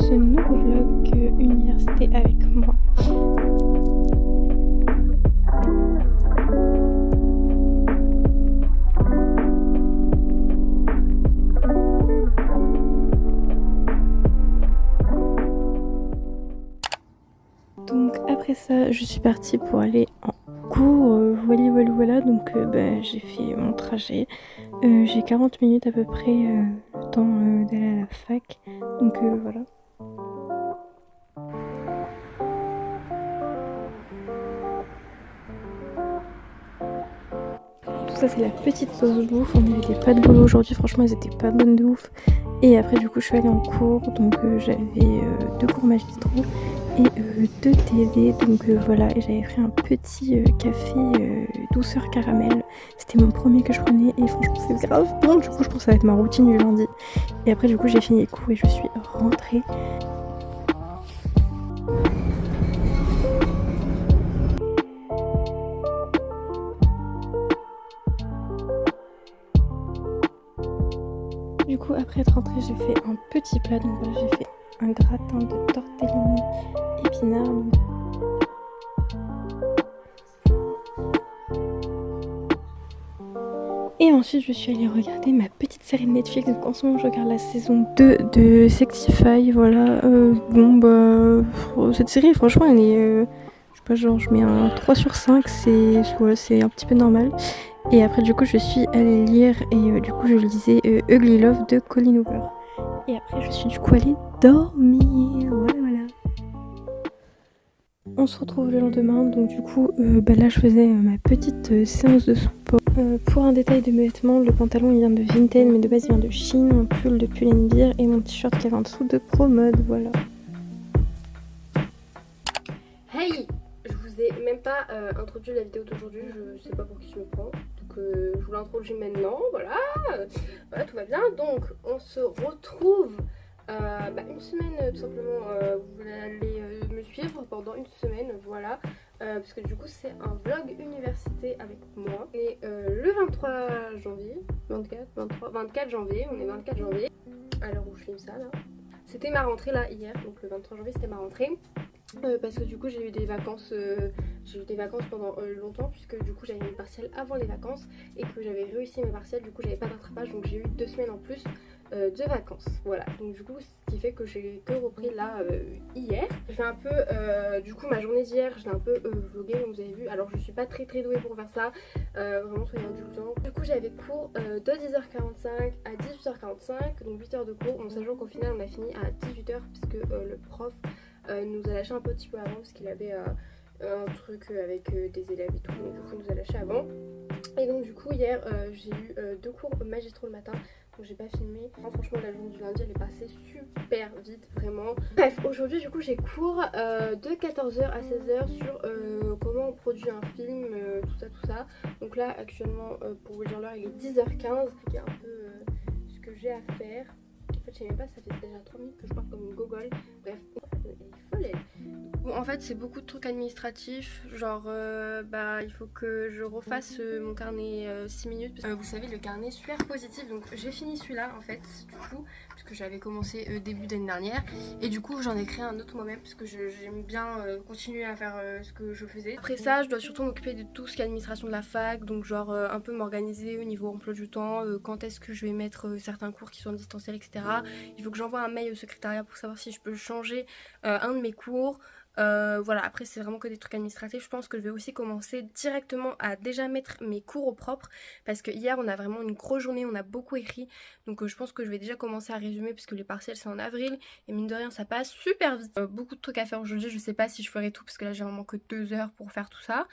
ce nouveau vlog université avec moi. Donc après ça, je suis partie pour aller en cours, voilà, donc j'ai fait mon trajet. J'ai 40 minutes à peu près le temps d'aller à la fac, donc voilà. Tout ça c'est la petite pause bouffe, on n'avait pas de boulot aujourd'hui, franchement elles étaient pas bonnes de ouf. Et après du coup je suis allée en cours, donc j'avais 2 cours magistraux et 2 TD, donc voilà, et j'avais pris un petit café douceur caramel. C'était mon premier que je prenais et franchement c'est grave bon, du coup je pense que ça va être ma routine du lundi. Et après du coup j'ai fini les cours et je suis rentrée. Du coup après être rentrée j'ai fait un petit plat, donc voilà, j'ai fait un gratin de tortellini épinards. Et ensuite je suis allée regarder ma petite série de Netflix, donc en ce moment je regarde la saison 2 de Sexify, voilà. Cette série franchement elle est, je sais pas, genre je mets un 3 sur 5, c'est un petit peu normal. Et après du coup je suis allée lire et du coup je lisais Ugly Love de Colleen Hoover. Et après je suis du coup allée dormir, voilà. On se retrouve le lendemain, donc du coup là je faisais ma petite séance de sport. Pour un détail de mes vêtements, le pantalon il vient de Vinted mais de base il vient de Chine, mon pull de Pull&Bear et mon t-shirt qui est en dessous de Promode, voilà. Hey, je vous ai même pas introduit la vidéo d'aujourd'hui, je sais pas pour qui je me prends, donc je vous l'introduis maintenant, voilà, tout va bien. Donc on se retrouve une semaine tout simplement, vous allez me suivre pendant une semaine, voilà, parce que du coup c'est un vlog université avec moi. Et le 23 janvier, 24 janvier, on est 24 janvier, à l'heure où je filme ça là. C'était ma rentrée là hier, donc le 23 janvier c'était ma rentrée. Parce que du coup j'ai eu des vacances pendant longtemps, puisque du coup j'avais mes partiels avant les vacances et que j'avais réussi mes partiels, du coup j'avais pas d'attrapage, donc j'ai eu 2 semaines en plus de vacances, voilà. Donc du coup ce qui fait que j'ai que repris là hier. J'ai fait un peu du coup ma journée d'hier, je l'ai un peu vlogué comme vous avez vu. Alors je suis pas très douée pour faire ça, vraiment soyez indulgents. Du coup j'avais cours de 10h45 à 18h45, donc 8 heures de cours, en sachant qu'au final on a fini à 18h puisque le prof nous a lâché un petit peu avant parce qu'il avait un truc avec des élèves et tout, donc du coup il nous a lâché avant. Et donc du coup hier j'ai eu 2 cours magistraux le matin, donc j'ai pas filmé. Franchement la journée du lundi elle est passée super vite, vraiment. Bref, aujourd'hui du coup j'ai cours de 14h à 16h sur comment on produit un film, tout ça. Donc là actuellement pour vous dire l'heure il est 10h15, c'est un peu ce que j'ai à faire. En fait je sais même pas, ça fait déjà 3 minutes que je parle comme une gogole. Bref, elle est folle elle. Bon, en fait c'est beaucoup de trucs administratifs, genre il faut que je refasse mon carnet 6 minutes. Vous savez, le carnet super positif, donc j'ai fini celui-là en fait du coup, puisque j'avais commencé début d'année dernière. Et du coup j'en ai créé un autre moi-même parce que j'aime bien continuer à faire ce que je faisais. Après ça je dois surtout m'occuper de tout ce qui est administration de la fac, donc genre un peu m'organiser au niveau emploi du temps, quand est-ce que je vais mettre certains cours qui sont en distanciel, etc. Il faut que j'envoie un mail au secrétariat pour savoir si je peux changer un de mes cours. Voilà, après c'est vraiment que des trucs administratifs. Je pense que je vais aussi commencer directement à déjà mettre mes cours au propre, parce que hier on a vraiment une grosse journée, on a beaucoup écrit, donc je pense que je vais déjà commencer à résumer parce que les partiels c'est en avril et mine de rien ça passe super vite. Beaucoup de trucs à faire aujourd'hui, je sais pas si je ferai tout parce que là j'ai vraiment que 2 heures pour faire tout ça.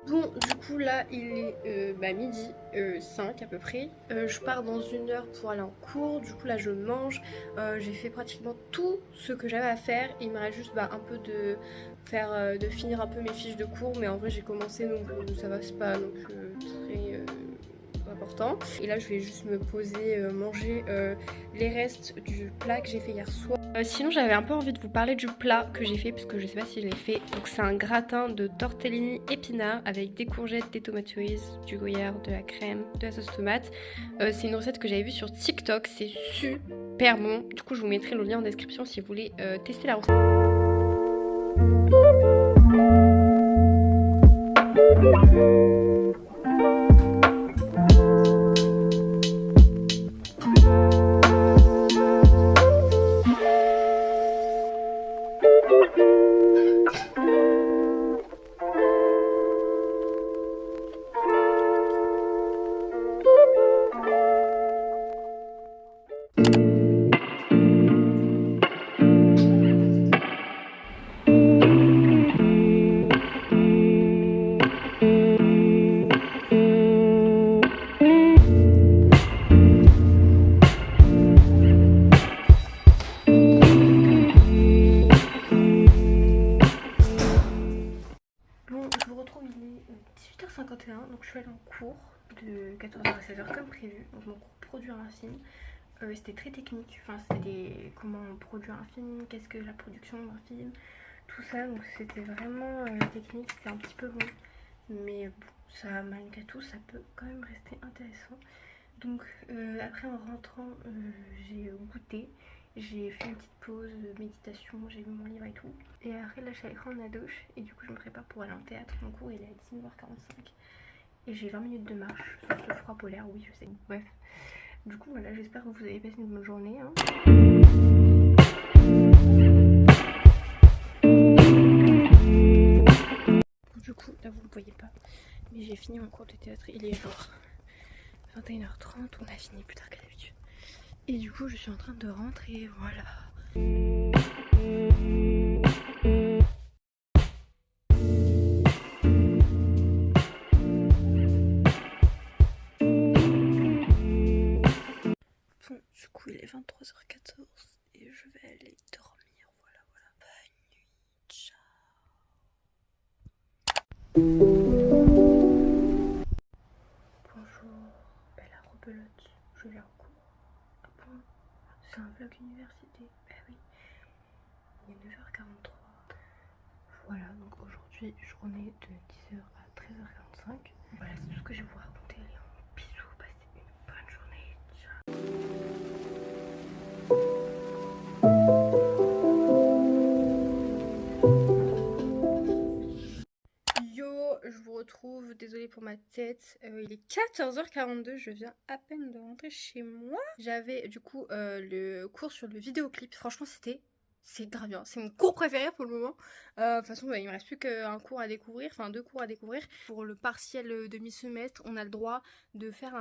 Bon, du coup là il est midi 5 à peu près. Je pars dans 1 heure pour aller en cours. Du coup là je mange. J'ai fait pratiquement tout ce que j'avais à faire. Il me reste juste un peu de faire, de finir un peu mes fiches de cours. Mais en vrai j'ai commencé donc ça va, c'est pas non plus très important. Et là je vais juste me poser, manger les restes du plat que j'ai fait hier soir. Sinon j'avais un peu envie de vous parler du plat que j'ai fait parce que je sais pas si je l'ai fait. Donc c'est un gratin de tortellini épinards avec des courgettes, des tomates cerises, du gruyère, de la crème, de la sauce tomate. C'est une recette que j'avais vue sur TikTok, c'est super bon. Du coup je vous mettrai le lien en description si vous voulez tester la recette. Bon, je vous retrouve, il est 18h51, donc je suis allée en cours de 14h à 16h comme prévu. Donc mon cours produire un film, c'était très technique, enfin c'était comment produire un film, qu'est-ce que la production d'un film, tout ça. Donc c'était vraiment technique, c'était un petit peu long. Mais bon, ça, malgré tout, ça peut quand même rester intéressant. Donc après en rentrant, j'ai goûté. J'ai fait une petite pause de méditation, j'ai lu mon livre et tout. Et après là je suis allée prendre la douche et du coup je me prépare pour aller en théâtre. Mon cours il est à 19h45 et j'ai 20 minutes de marche sur ce froid polaire, oui je sais. Bref, du coup voilà, j'espère que vous avez passé une bonne journée hein. Du coup là vous ne voyez pas, mais j'ai fini mon cours de théâtre, il est genre 21h30, on a fini plus tard qu'à d'habitude. Et du coup je suis en train de rentrer, voilà. Bon, du coup il est 23h14 et je vais aller dormir, voilà, bonne nuit, ciao. Bonjour, belle rebelote, je viens en cours. Ah bon, c'est un vlog université, bah oui, il est 9h43. Voilà, donc aujourd'hui, journée de 10h à 13h45. Voilà, c'est tout ce que je vais vous raconter. Allez, bisous, passez une bonne journée. Ciao. Yo, je vous retrouve, désolée pour ma tête. Il est 14h42, je viens à peine de rentrer chez moi. J'avais du coup le cours sur le vidéoclip. Franchement, c'est grave bien, c'est mon cours préféré pour le moment. De toute façon, il me reste plus qu'un cours à découvrir, enfin 2 cours à découvrir. Pour le partiel de mi-semestre, on a le droit de faire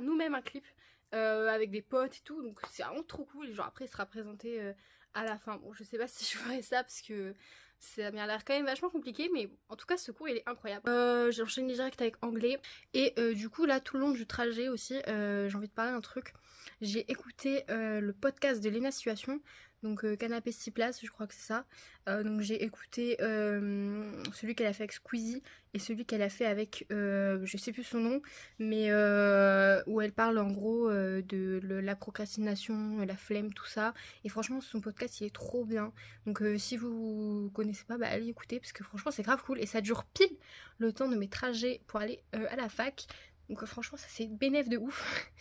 nous-mêmes un clip avec des potes et tout. Donc c'est vraiment trop cool. Et genre après, il sera présenté à la fin. Bon, je sais pas si je ferai ça parce que ça m'a l'air quand même vachement compliqué, mais en tout cas ce cours il est incroyable. J'ai enchaîné direct avec anglais et du coup là tout le long du trajet aussi j'ai envie de parler d'un truc. J'ai écouté le podcast de Léna Situation, donc Canapé 6 places, je crois que c'est ça. Donc j'ai écouté celui qu'elle a fait avec Squeezie et celui qu'elle a fait avec je sais plus son nom, mais où elle parle en gros de la procrastination, la flemme, tout ça. Et franchement son podcast il est trop bien. Donc si vous connaissez pas, bah allez écouter parce que franchement c'est grave cool et ça dure pile le temps de mes trajets pour aller à la fac. Donc franchement ça c'est bénéf de ouf.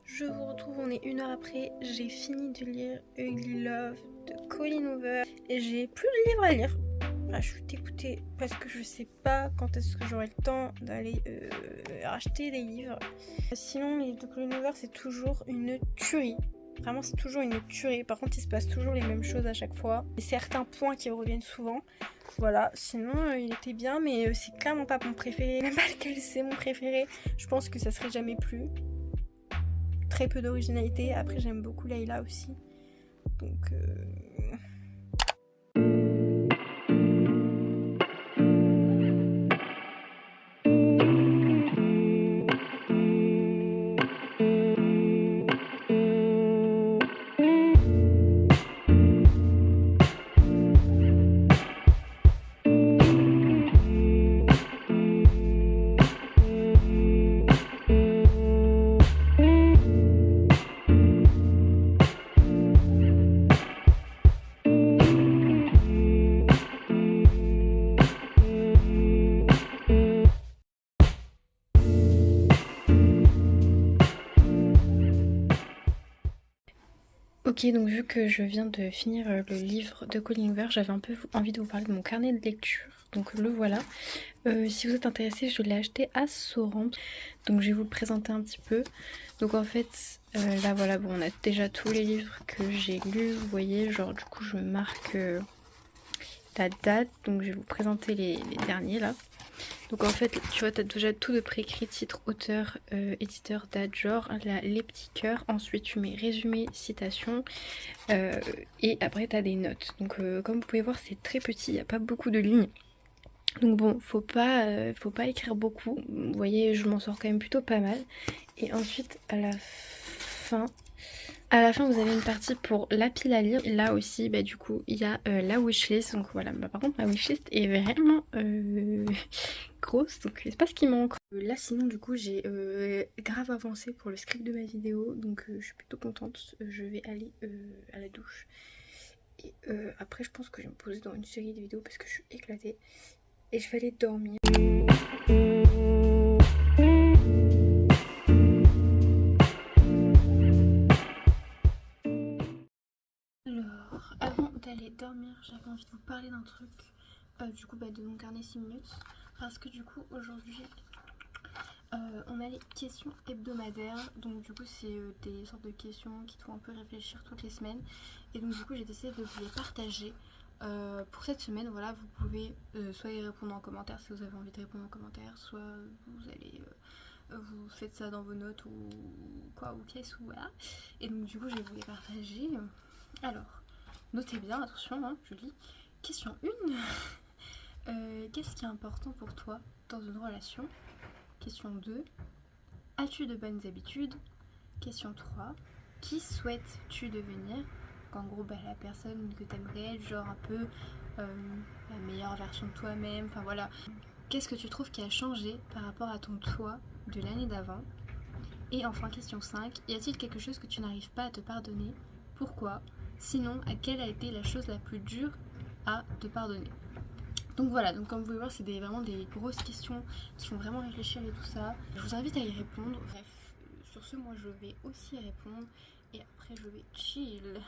Je vous retrouve, on est 1 heure après, j'ai fini de lire Ugly Love de Colleen Hoover et j'ai plus de livres à lire. Là, je suis dégoûtée parce que je sais pas quand est-ce que j'aurai le temps d'aller acheter des livres. Sinon, les livres de Colleen Hoover, c'est toujours une tuerie. Vraiment, c'est toujours une tuerie. Par contre, il se passe toujours les mêmes choses à chaque fois. Il y a certains points qui reviennent souvent. Voilà, sinon, il était bien, mais c'est clairement pas mon préféré. Même pas lequel c'est mon préféré. Je pense que ça serait jamais plus. Très peu d'originalité. Après, j'aime beaucoup Layla aussi. donc ok, donc vu que je viens de finir le livre de Colleen Hoover, j'avais un peu envie de vous parler de mon carnet de lecture. Donc le voilà. Si vous êtes intéressé, je l'ai acheté à Soran. Donc je vais vous le présenter un petit peu. Donc en fait, là voilà, bon, on a déjà tous les livres que j'ai lus. Vous voyez, genre du coup je marque la date. Donc je vais vous présenter les derniers là. Donc en fait, tu vois, tu as déjà tout de préécrit, titre, auteur, éditeur, date, genre, les petits cœurs. Ensuite, tu mets résumé, citation. Et après, tu as des notes. Donc comme vous pouvez voir, c'est très petit, il n'y a pas beaucoup de lignes. Donc bon, faut pas écrire beaucoup. Vous voyez, je m'en sors quand même plutôt pas mal. Et ensuite, à la fin, vous avez une partie pour la pile à lire. Là aussi, bah, du coup, il y a la wishlist. Donc voilà, bah, par contre, ma wishlist est vraiment grosse. Donc c'est pas ce qui manque. Là, sinon, du coup, j'ai grave avancé pour le script de ma vidéo. Donc je suis plutôt contente. Je vais aller à la douche. Et après, je pense que je vais me poser dans une série de vidéos parce que je suis éclatée. Et je vais aller dormir. Alors, avant d'aller dormir, j'avais envie de vous parler d'un truc, du coup de mon carnet 6 minutes, parce que du coup aujourd'hui on a les questions hebdomadaires, donc du coup c'est des sortes de questions qui te font un peu réfléchir toutes les semaines, et donc du coup j'ai décidé de vous les partager. Pour cette semaine, voilà, vous pouvez soit y répondre en commentaire si vous avez envie de répondre en commentaire, soit vous allez vous faites ça dans vos notes ou quoi, ou pièces, ou voilà. Et donc du coup je vais vous les partager. Alors, notez bien, attention, hein, je lis. Question 1. Qu'est-ce qui est important pour toi dans une relation? Question 2. As-tu de bonnes habitudes? Question 3. Qui souhaites-tu devenir? En gros, la personne que t'aimerais être, genre un peu la meilleure version de toi-même, enfin voilà. Qu'est-ce que tu trouves qui a changé par rapport à ton toi de l'année d'avant? Et enfin, question 5. Y a-t-il quelque chose que tu n'arrives pas à te pardonner? Pourquoi? Sinon, à quelle a été la chose la plus dure à te pardonner? Donc voilà, donc comme vous pouvez voir, c'est vraiment des grosses questions qui font vraiment réfléchir et tout ça. Je vous invite à y répondre. Bref, sur ce, moi je vais aussi répondre et après je vais chill.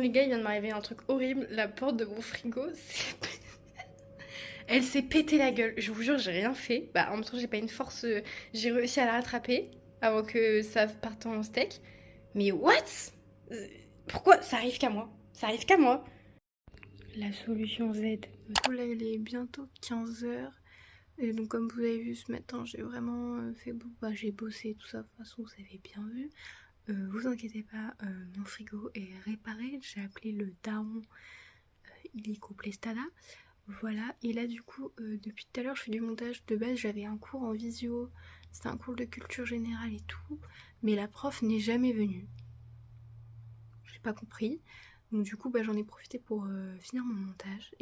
Les gars, il vient de m'arriver un truc horrible. La porte de mon frigo, elle s'est pété la gueule. Je vous jure, j'ai rien fait. En même temps, j'ai pas une force. J'ai réussi à la rattraper avant que ça parte en steak. Mais what? Pourquoi? Ça arrive qu'à moi. Ça arrive qu'à moi. La solution Z. Du coup, là, il est bientôt 15h. Et donc, comme vous avez vu ce matin, j'ai vraiment fait j'ai bossé tout ça. De toute façon, vous avez bien vu. Vous inquiétez pas, mon frigo est réparé. J'ai appelé le daron il est complet Stana. Voilà, et là du coup, depuis tout à l'heure je fais du montage. De base j'avais un cours en visio, c'était un cours de culture générale et tout, mais la prof n'est jamais venue. J'ai pas compris, donc du coup bah, j'en ai profité pour finir mon montage.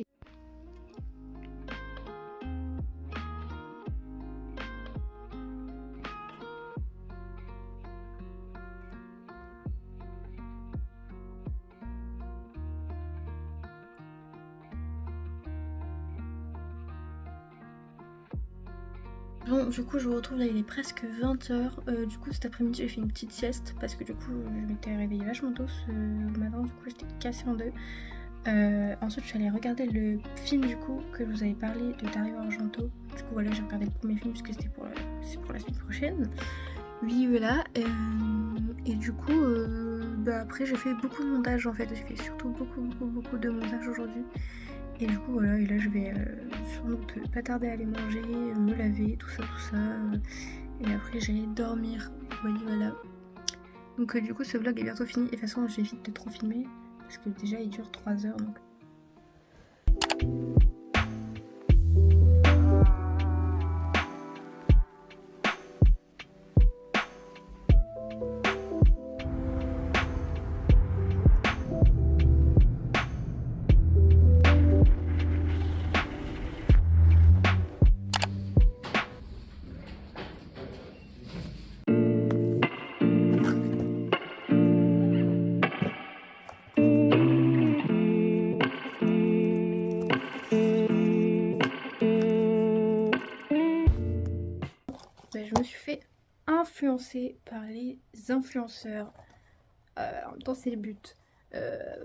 Bon, du coup, je vous retrouve là, il est presque 20h. Du coup, cet après-midi, j'ai fait une petite sieste parce que du coup, je m'étais réveillée vachement tôt ce matin. Du coup, j'étais cassée en deux. Ensuite, je suis allée regarder le film du coup que je vous avais parlé de Dario Argento. Du coup, voilà, j'ai regardé le premier film parce que c'était pour la semaine prochaine. Oui, voilà. Et du coup, bah, après, j'ai fait beaucoup de montage en fait. J'ai fait surtout beaucoup de montage aujourd'hui. Et du coup voilà, et là je vais sans doute pas tarder à aller manger, me laver, tout ça, et après j'irai dormir, voilà. Donc du coup ce vlog est bientôt fini, et de toute façon j'évite de trop filmer, parce que déjà il dure 3 heures donc... Je me suis fait influencer par les influenceurs. En même temps, c'est le but.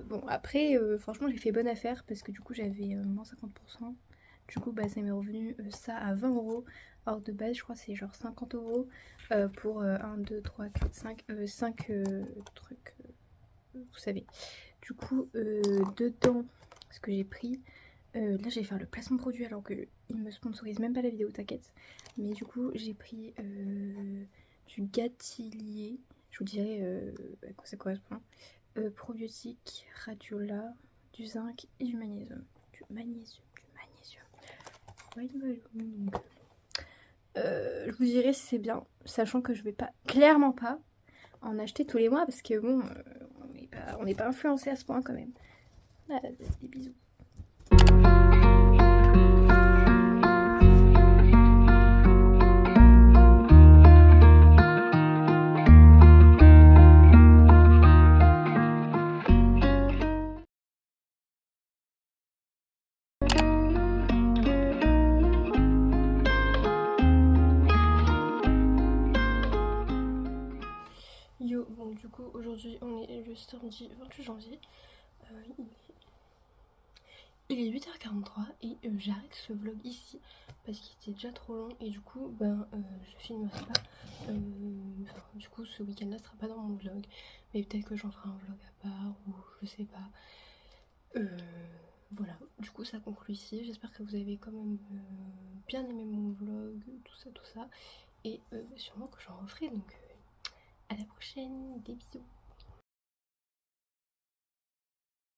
Bon, après, franchement, j'ai fait bonne affaire parce que du coup, j'avais moins 50%. Du coup, bah, ça m'est revenu ça à 20€. Alors, de base, je crois que c'est genre 50€ pour 1, 2, 3, 4, 5 trucs. Vous savez. Du coup, dedans, ce que j'ai pris, là, je vais faire le placement produit alors qu'il me sponsorise même pas la vidéo, t'inquiète. Mais du coup, j'ai pris du gâtillier. Je vous dirai à quoi ça correspond. Probiotiques, radiola, du zinc et du magnésium. Du magnésium. Je vous dirai si c'est bien, sachant que je vais pas, clairement pas, en acheter tous les mois parce que bon, on n'est pas influencé à ce point quand même. Ah, des bisous. Yo, bon du coup aujourd'hui on est le samedi 28 janvier, il est 8h43 et j'arrête ce vlog ici parce qu'il était déjà trop long et du coup ben je filmerai pas, du coup ce week-end là sera pas dans mon vlog, mais peut-être que j'en ferai un vlog à part ou je sais pas. Voilà, du coup ça conclut ici, j'espère que vous avez quand même bien aimé mon vlog, tout ça, et sûrement que j'en referai, donc à la prochaine, des bisous.